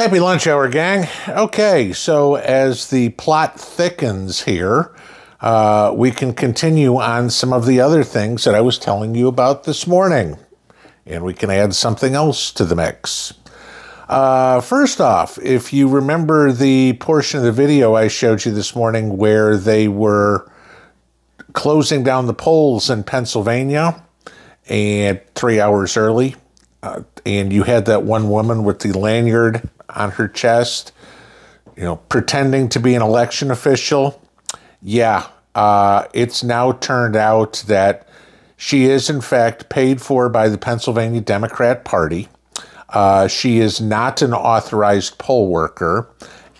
Happy lunch hour, gang. Okay, so as the plot thickens here, we can continue on some of the other things that I was telling you about this morning. And we can add something else to the mix. First off, if you remember the portion of the video I showed you this morning where they were closing down the polls in Pennsylvania and 3 hours early, and you had that one woman with the lanyard on her chest, you know, pretending to be an election official. Yeah, it's now turned out that she is, in fact, paid for by the Pennsylvania Democrat Party. She is not an authorized poll worker,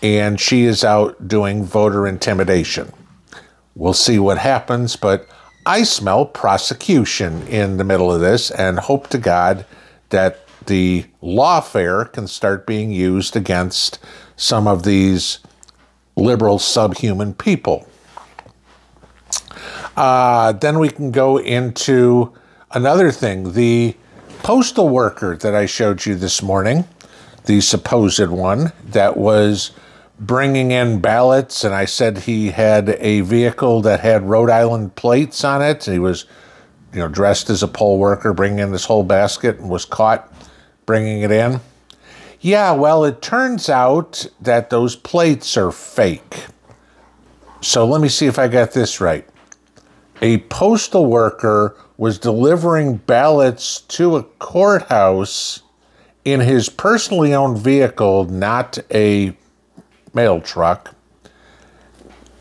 and she is out doing voter intimidation. We'll see what happens, but I smell prosecution in the middle of this and hope to God that the lawfare can start being used against some of these liberal subhuman people. Then we can go into another thing. The postal worker that I showed you this morning, the supposed one that was bringing in ballots, and I said he had a vehicle that had Rhode Island plates on it. He was, you know, dressed as a poll worker, bringing in this whole basket, and was caught bringing it in. Yeah, well, it turns out that those plates are fake. So let me see if I got this right. A postal worker was delivering ballots to a courthouse in his personally owned vehicle, not a mail truck,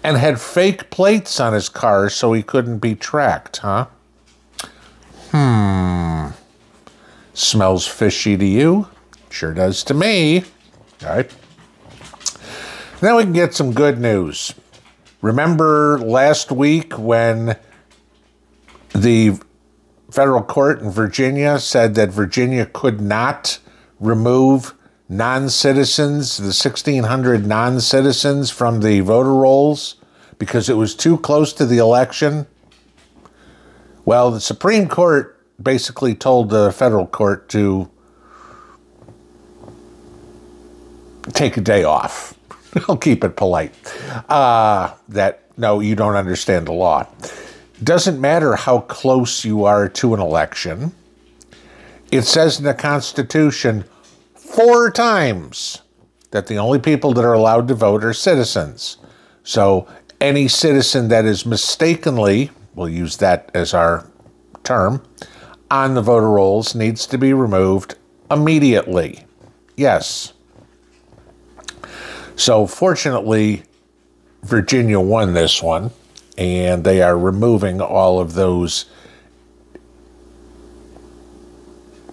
and had fake plates on his car so he couldn't be tracked, huh? Smells fishy to you? Sure does to me. All right. Now we can get some good news. Remember last week when the federal court in Virginia said that Virginia could not remove non-citizens, the 1,600 non-citizens from the voter rolls because it was too close to the election? Well, the Supreme Court basically told the federal court to take a day off. I'll keep it polite. That, no, you don't understand the law. Doesn't matter how close you are to an election. It says in the Constitution 4 times that the only people that are allowed to vote are citizens. So any citizen that is mistakenly, we'll use that as our term, on the voter rolls needs to be removed immediately. Yes. So fortunately, Virginia won this one, and they are removing all of those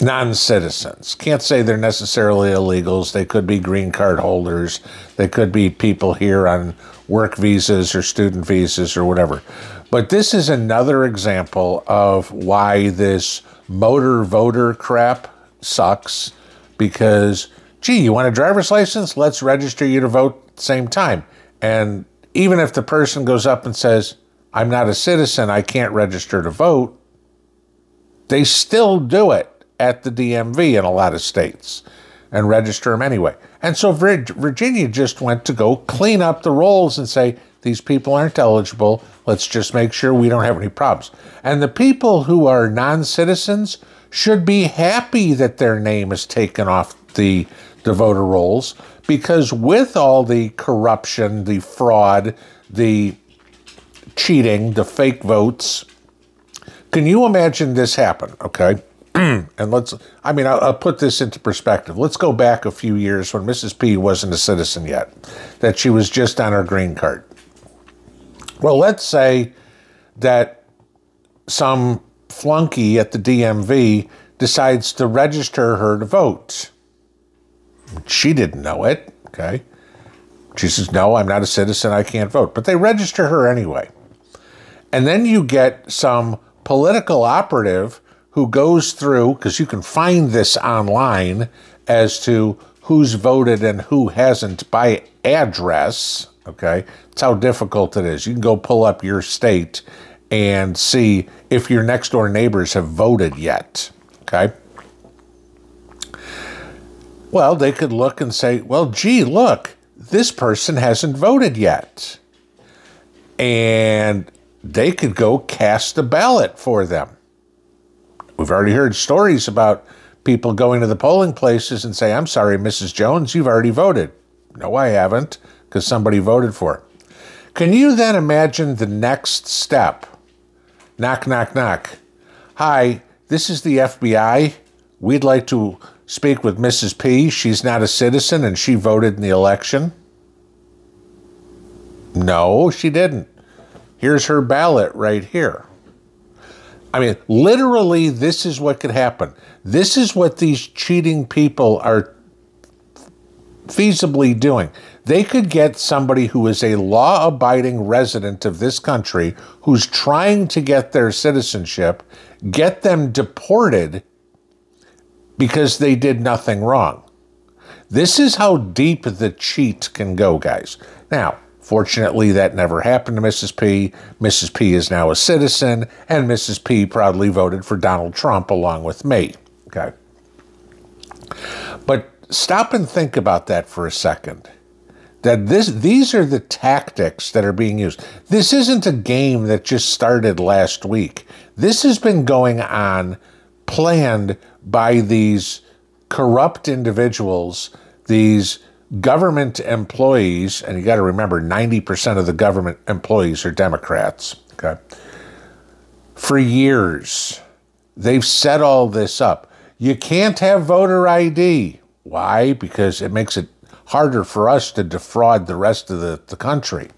non-citizens. Can't say they're necessarily illegals. They could be green card holders. They could be people here on work visas or student visas or whatever. But this is another example of why this motor voter crap sucks, because, gee, you want a driver's license? Let's register you to vote at the same time. And even if the person goes up and says, I'm not a citizen, I can't register to vote, they still do it at the DMV in a lot of states and register them anyway. And so Virginia just went to go clean up the rolls and say, these people aren't eligible. Let's just make sure we don't have any problems. And the people who are non-citizens should be happy that their name is taken off the voter rolls, because with all the corruption, the fraud, the cheating, the fake votes, can you imagine this happen, okay? And I'll put this into perspective. Let's go back a few years when Mrs. P wasn't a citizen yet, that she was just on her green card. Well, let's say that some flunky at the DMV decides to register her to vote. She didn't know it, okay? She says, no, I'm not a citizen, I can't vote. But they register her anyway. And then you get some political operative who goes through, because you can find this online as to who's voted and who hasn't by address, okay? That's how difficult it is. You can go pull up your state and see if your next door neighbors have voted yet, okay? Well, they could look and say, well, gee, look, this person hasn't voted yet. And they could go cast a ballot for them. We've already heard stories about people going to the polling places and say, I'm sorry, Mrs. Jones, you've already voted. No, I haven't, because somebody voted for it. Can you then imagine the next step? Knock, knock, knock. Hi, this is the FBI. We'd like to speak with Mrs. P. She's not a citizen and she voted in the election. No, she didn't. Here's her ballot right here. I mean, literally, this is what could happen. This is what these cheating people are feasibly doing. They could get somebody who is a law-abiding resident of this country who's trying to get their citizenship, get them deported because they did nothing wrong. This is how deep the cheat can go, guys. Now, fortunately, that never happened to Mrs. P. Mrs. P is now a citizen, and Mrs. P proudly voted for Donald Trump along with me. Okay. But stop and think about that for a second. That these are the tactics that are being used. This isn't a game that just started last week. This has been going on, planned by these corrupt individuals, these government employees, and you got to remember 90% of the government employees are Democrats, okay? For years, they've set all this up. You can't have voter ID. Why? Because it makes it harder for us to defraud the rest of the country.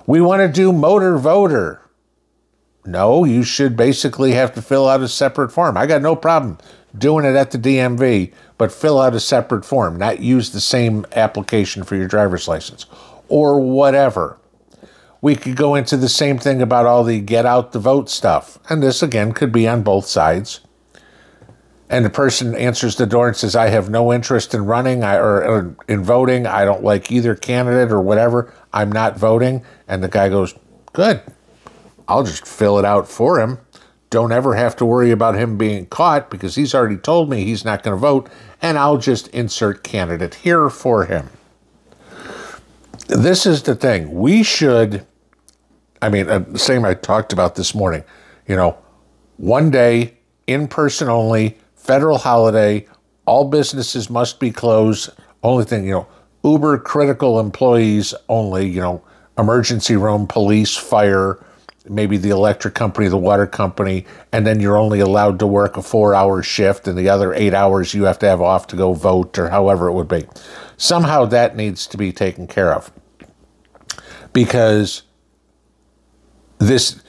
We want to do motor voter. No, you should basically have to fill out a separate form. I got no problem doing it at the DMV, but fill out a separate form, not use the same application for your driver's license or whatever. We could go into the same thing about all the get out the vote stuff. And this, again, could be on both sides. And the person answers the door and says, I have no interest in running or in voting. I don't like either candidate or whatever. I'm not voting. And the guy goes, good. I'll just fill it out for him. Don't ever have to worry about him being caught because he's already told me he's not going to vote. And I'll just insert candidate here for him. This is the thing. We should, I mean, the same I talked about this morning, you know, one day, in person only, federal holiday, all businesses must be closed. Only thing, you know, uber critical employees only, you know, emergency room, police, fire, maybe the electric company, the water company, and then you're only allowed to work a 4-hour shift and the other 8 hours you have to have off to go vote or however it would be. Somehow that needs to be taken care of because this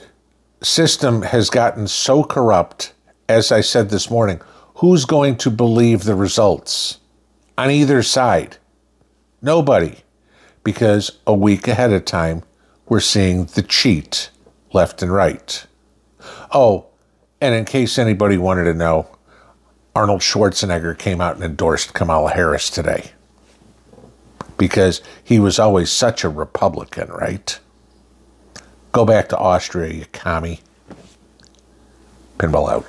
system has gotten so corrupt, as I said this morning. Who's going to believe the results on either side? Nobody. Because a week ahead of time, we're seeing the cheat left and right. Oh, and in case anybody wanted to know, Arnold Schwarzenegger came out and endorsed Kamala Harris today. Because he was always such a Republican, right? Go back to Austria, you commie. Pinball out.